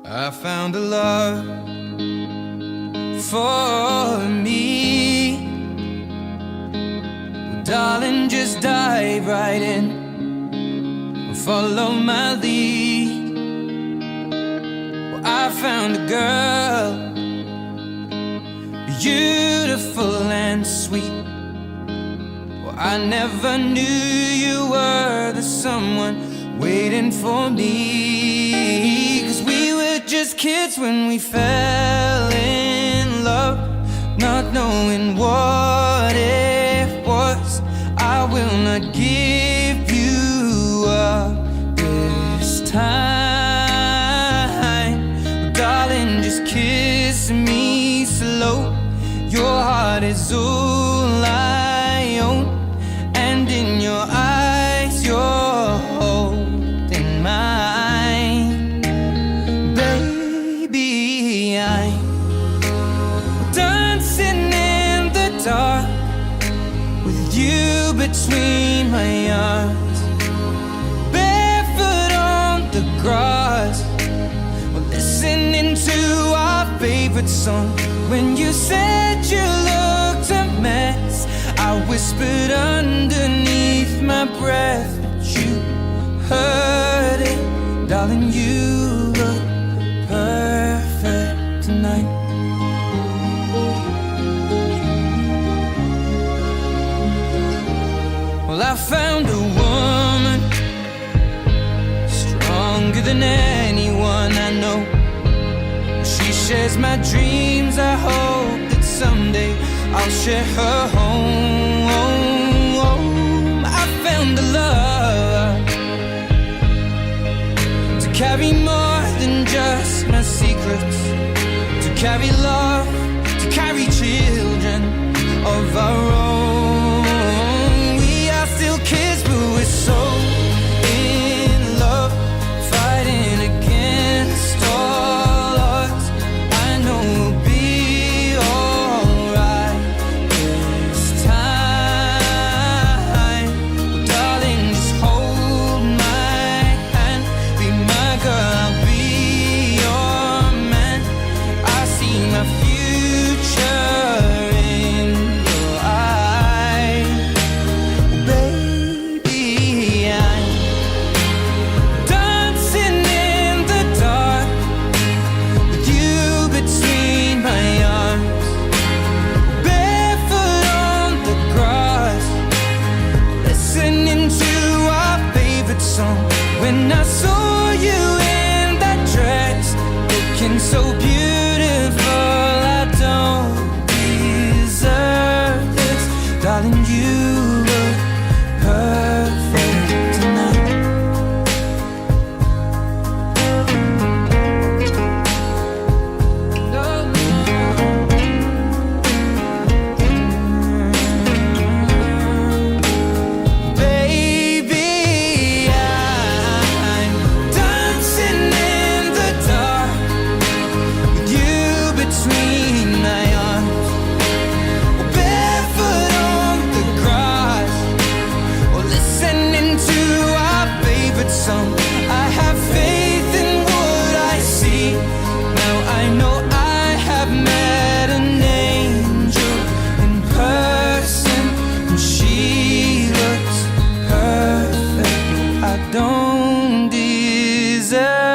I found a love for me. Well, darling, just dive right in, follow my lead. Well, I found a girl, beautiful and sweet. Well, I never knew you were the someone waiting for me. 'Cause we were just kids when we fell in love, not knowing what it was. I will not give you up this time. Darling, just kiss me slow. Your heart is all I own, and in your eyes you're holding mine. Baby, I'm dancing in the dark with you between my arms, barefoot on the grass. We're listening to our favorite song. When you said you looked a mess, I whispered underneath my breath, but you heard it. Darling, you look perfect tonight. Well, I found a woman stronger than anyone I know. She shares my dreams. I hope that someday I'll share her home. I found a love to carry more than just my secrets, to carry love, to carry children of our own. We are still kids, but we're so in love, fighting against all odds. I know we'll be alright this time. Well, darling, just hold my hand, be my girl, I'll be your man. I see my future in your eyes. Baby, I'm dancing in the dark with you between my arms, barefoot on the grass, listening to our favorite song. When I saw you in that dress, looking so beautiful, I don't deserve this. Darling, you look perfect tonight. Baby, I'm dancing in the dark with you between my arms, barefoot on the grass, or listening to our favorite song. I have faith in what I see. Now I know I have met an angel in person, and she looks perfect. I don't deserve